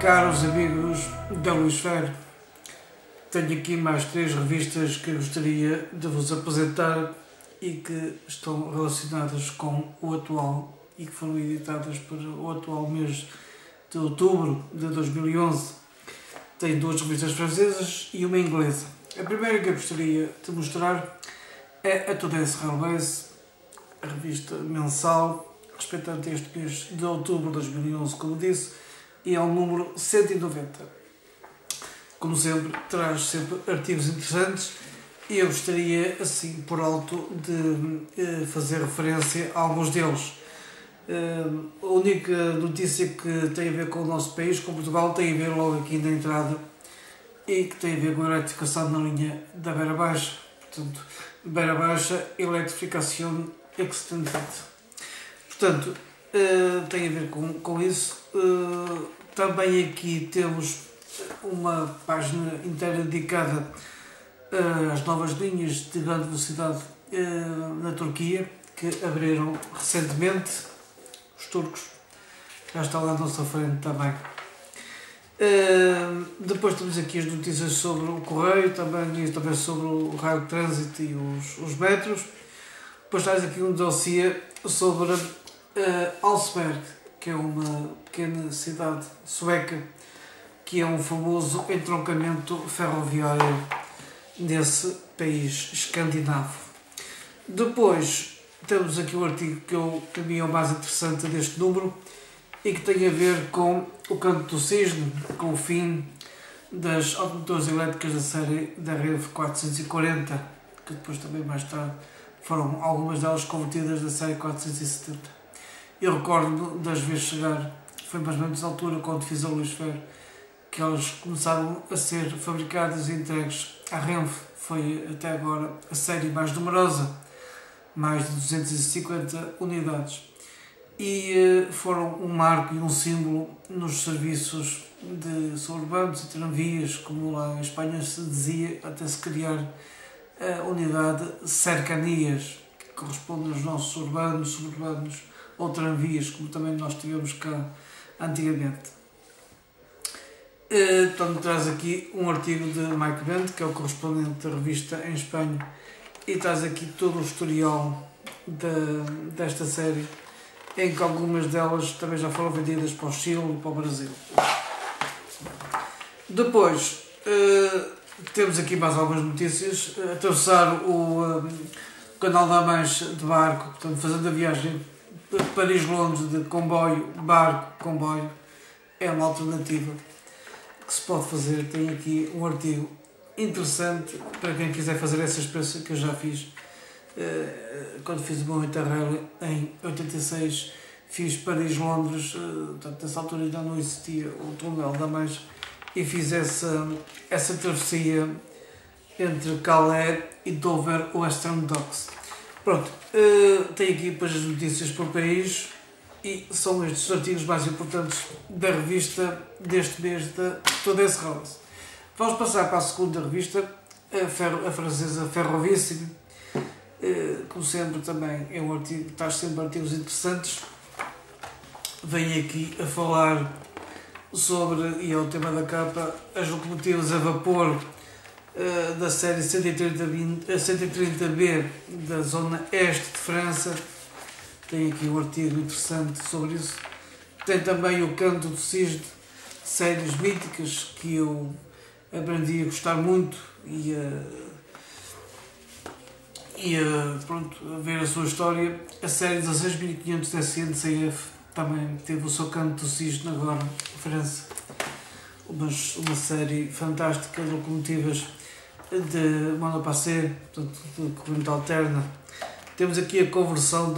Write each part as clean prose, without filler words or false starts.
Caros amigos da Luís Ferro, tenho aqui mais 3 revistas que gostaria de vos apresentar e que estão relacionadas com o atual e que foram editadas para o atual mês de outubro de 2011. Tenho 2 revistas francesas e uma inglesa. A primeira que eu gostaria de mostrar é a Today's Railways, a revista mensal, respeitante este mês de outubro de 2011, como disse, e é o número 190. Como sempre, traz sempre artigos interessantes e eu gostaria, assim, por alto, de fazer referência a alguns deles. A única notícia que tem a ver com o nosso país, com Portugal, tem a ver logo aqui na entrada e que tem a ver com a eletrificação na linha da Beira Baixa. Portanto, Beira Baixa, Electrificação Extended. Portanto, tem a ver com isso. Também aqui temos uma página inteira dedicada às novas linhas de grande velocidade na Turquia, que abriram recentemente. Os turcos, já está lá à nossa frente também. Depois temos aqui as notícias sobre o correio, também sobre o raio de trânsito e os metros. Depois traz aqui um dossiê sobre Augsburg, que é uma pequena cidade sueca, que é um famoso entroncamento ferroviário nesse país escandinavo. Depois temos aqui o artigo que para mim é o mais interessante deste número e que tem a ver com o canto do cisne, com o fim das automotores elétricas da série da REV 440, que depois também mais tarde foram algumas delas convertidas da série 470. Eu recordo-me das vezes chegar, foi mais ou menos na altura quando fiz a Luís Ferro, que elas começaram a ser fabricadas e entregues à Renfe. Foi até agora a série mais numerosa, mais de 250 unidades. E foram um marco e um símbolo nos serviços de suburbanos e tramvias, como lá em Espanha se dizia, até se criar a unidade cercanias, que corresponde aos nossos urbanos, suburbanos ou tramvias, como também nós tivemos cá antigamente. Portanto, traz aqui um artigo de Mike Bent, que é o correspondente da revista em Espanha, e traz aqui todo o historial desta série, em que algumas delas também já foram vendidas para o Chile e para o Brasil. Depois, temos aqui mais algumas notícias. Atravessar o Canal da Mancha de barco, portanto, fazendo a viagem Paris-Londres de comboio, barco-comboio, é uma alternativa que se pode fazer. Tem aqui um artigo interessante para quem quiser fazer essa experiência que eu já fiz. Quando fiz o meu Interrail em 86, fiz Paris-Londres, portanto, nessa altura ainda não existia o túnel da Mancha, e fiz essa travessia entre Calais e Dover Western Docks. Pronto, tenho aqui depois as notícias por país e são estes os artigos mais importantes da revista deste mês da Today's Railways. Vamos passar para a segunda revista, a francesa Ferrovissime. Como sempre, também é um artigo, traz sempre artigos interessantes. Vem aqui a falar sobre, e é o tema da capa, as locomotivas a vapor da série 130B da zona este de França. Tem aqui um artigo interessante sobre isso. Tem também o Canto do Cisne, séries míticas que eu aprendi a gostar muito e pronto, a ver a sua história. A série 16500 SNCF também teve o seu Canto do Cisne agora em França. Uma série fantástica de locomotivas de monopassé, portanto de corrente alterna. Temos aqui a conversão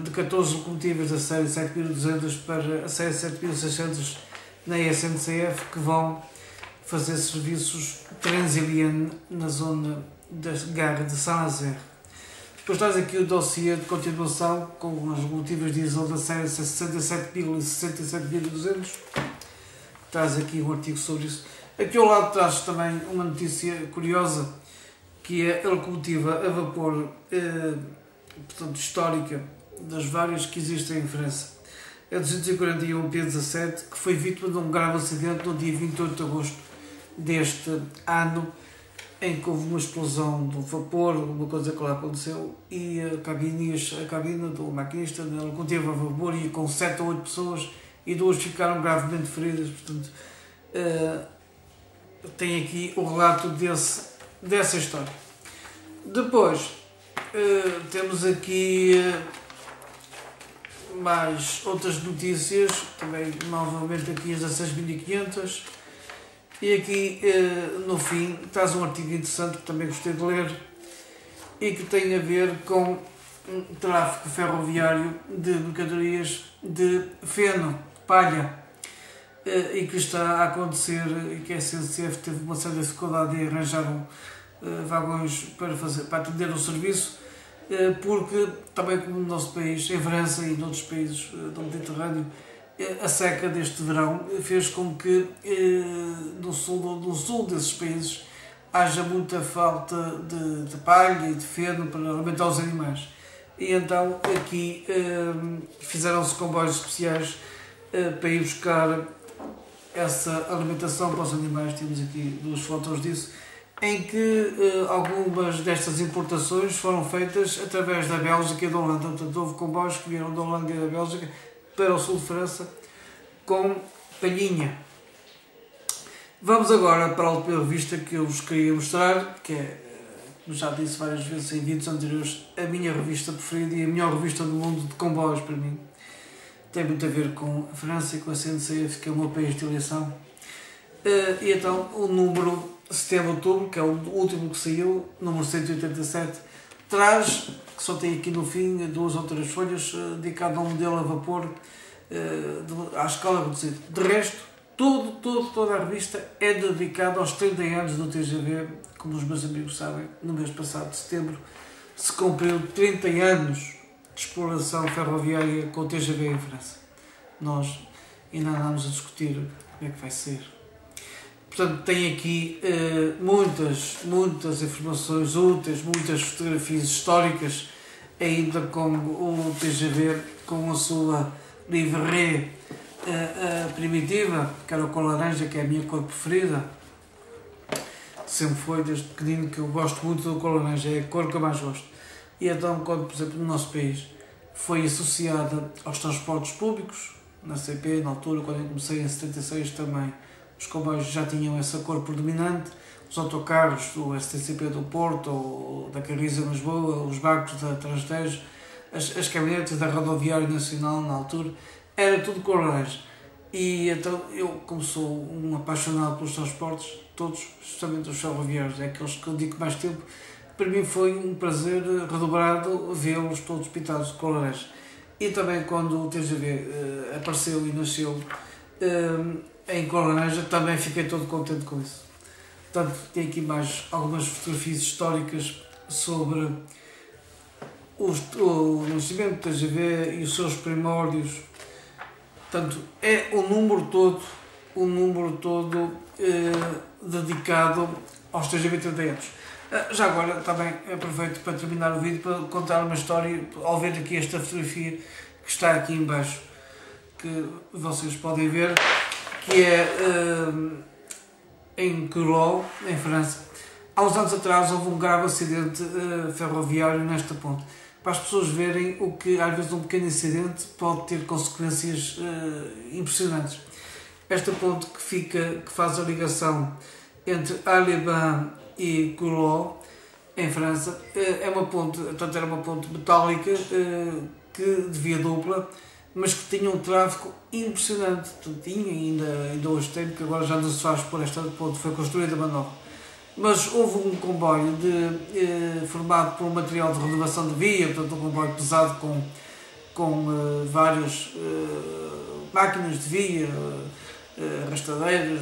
de 14 locomotivas da série 7200 para a série 7600 na SNCF, que vão fazer serviços Transilien na zona da Gare de Saint-Nazaire. Depois traz aqui o dossiê de continuação com as locomotivas diesel da série 67.000 e 67.200. Traz aqui um artigo sobre isso. Aqui ao lado traz também uma notícia curiosa, que é a locomotiva a vapor, portanto, histórica, das várias que existem em França. a 241 P17, que foi vítima de um grave acidente no dia 28 de agosto deste ano, em que houve uma explosão do vapor, uma coisa que lá aconteceu, e a cabina do maquinista conteve a vapor e com 7 ou 8 pessoas, e 2 ficaram gravemente feridas. Portanto, tem aqui o relato dessa história. Depois, temos aqui mais outras notícias, também novamente aqui as 16.500, e aqui no fim traz um artigo interessante que também gostei de ler e que tem a ver com tráfego ferroviário de mercadorias de feno, palha, e que está a acontecer, e que a SNCF teve uma séria dificuldade em arranjar vagões para atender o serviço, porque também como no nosso país, em França e noutros países do Mediterrâneo, a seca deste verão fez com que no sul desses países haja muita falta de palha e de feno para alimentar os animais. E então aqui fizeram-se comboios especiais para ir buscar essa alimentação para os animais. Temos aqui 2 fotos disso, em que algumas destas importações foram feitas através da Bélgica e da Holanda. Portanto, houve comboios que vieram da Holanda e da Bélgica para o sul de França com palhinha. Vamos agora para a última revista que eu vos queria mostrar, que é, como já disse várias vezes em vídeos anteriores, a minha revista preferida e a melhor revista do mundo de comboios para mim. Tem muito a ver com a França e com a CNCF, que é o meu país de eleição. E então o número setembro-outubro, que é o último que saiu, número 187, traz, que só tem aqui no fim 2 ou 3 folhas, dedicado a um modelo a vapor à escala reduzida. De resto, toda a revista é dedicada aos 30 anos do TGV. Como os meus amigos sabem, no mês passado, de setembro, se cumpriu 30 anos de exploração ferroviária com o TGV em França. Nós ainda andamos a discutir como é que vai ser. Portanto, tem aqui muitas informações úteis, muitas fotografias históricas, ainda com o TGV, com a sua livrée primitiva, que era a cor laranja, que é a minha cor preferida. Sempre foi, desde pequenino, que eu gosto muito da cor laranja, é a cor que eu mais gosto. E então, quando, por exemplo, no nosso país, foi associada aos transportes públicos, na CP, na altura, quando eu comecei em 76 também, os comboios já tinham essa cor predominante, os autocarros do STCP do Porto, ou da Carris em Lisboa, os barcos da Transtejo, as caminhonetas da Rodoviária Nacional na altura, era tudo cor laranja. E então eu, como sou um apaixonado pelos transportes, todos, justamente os ferroviários, é aqueles que eu digo mais tempo, para mim foi um prazer redobrado vê-los todos pintados de cor laranja. E também quando o TGV apareceu e nasceu em cor laranja, também fiquei todo contente com isso. Portanto, tem aqui mais algumas fotografias históricas sobre o nascimento do TGV e os seus primórdios. Portanto, é o número todo dedicado aos TGV 30 anos. Já agora, também aproveito para terminar o vídeo para contar uma história, ao ver aqui esta fotografia que está aqui em baixo, que vocês podem ver, que é em Culoz, em França. Há uns anos atrás houve um grave acidente ferroviário nesta ponte. Para as pessoas verem o que às vezes um pequeno incidente pode ter consequências impressionantes. Esta ponte que faz a ligação entre Arles e Culoz, em França, é uma ponte, portanto era uma ponte metálica que de via dupla, mas que tinha um tráfego impressionante. Tinha, ainda hoje tem, porque agora já não se faz por esta ponte, foi construída a manobra. Mas houve um comboio formado por um material de renovação de via, portanto um comboio pesado com várias máquinas de via, arrastadeiras,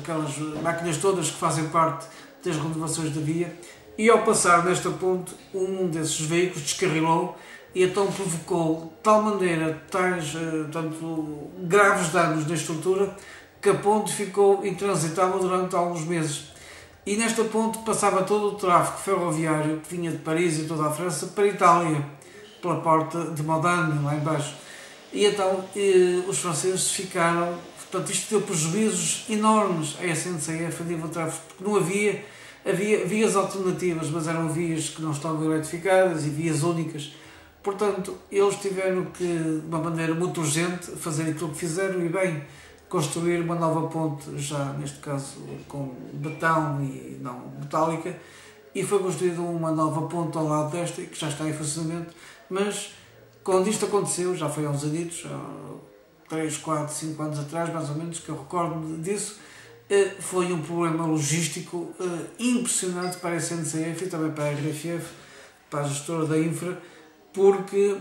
aquelas máquinas todas que fazem parte das renovações da via, e ao passar nesta ponte um desses veículos descarrilou e então provocou de tal maneira tanto graves danos na estrutura que a ponte ficou intransitável durante alguns meses. E nesta ponte passava todo o tráfego ferroviário que vinha de Paris e toda a França para a Itália, pela porta de Modane, lá embaixo. E então os franceses ficaram, portanto isto deu prejuízos enormes à SNCF a nível de tráfego, porque não havia vias alternativas, mas eram vias que não estavam eletrificadas e vias únicas. Portanto, eles tiveram que, de uma maneira muito urgente, fazer aquilo que fizeram e bem, construir uma nova ponte, já neste caso com betão e não metálica, e foi construída uma nova ponte ao lado desta, que já está em funcionamento, mas quando isto aconteceu, já foi há uns anitos, há 3, 4, 5 anos atrás, mais ou menos, que eu recordo disso, foi um problema logístico impressionante para a SNCF e também para a RFF, para a gestora da infra, porque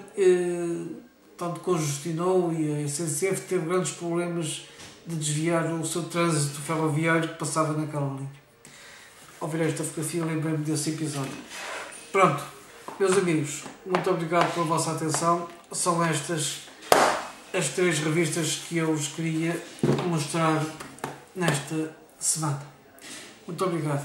tanto congestionou e a SNCF teve grandes problemas de desviar o seu trânsito ferroviário que passava naquela linha. Ao ver esta fotografia, lembrei-me desse episódio. Pronto, meus amigos, muito obrigado pela vossa atenção. São estas as 3 revistas que eu vos queria mostrar nesta semana. Muito obrigado.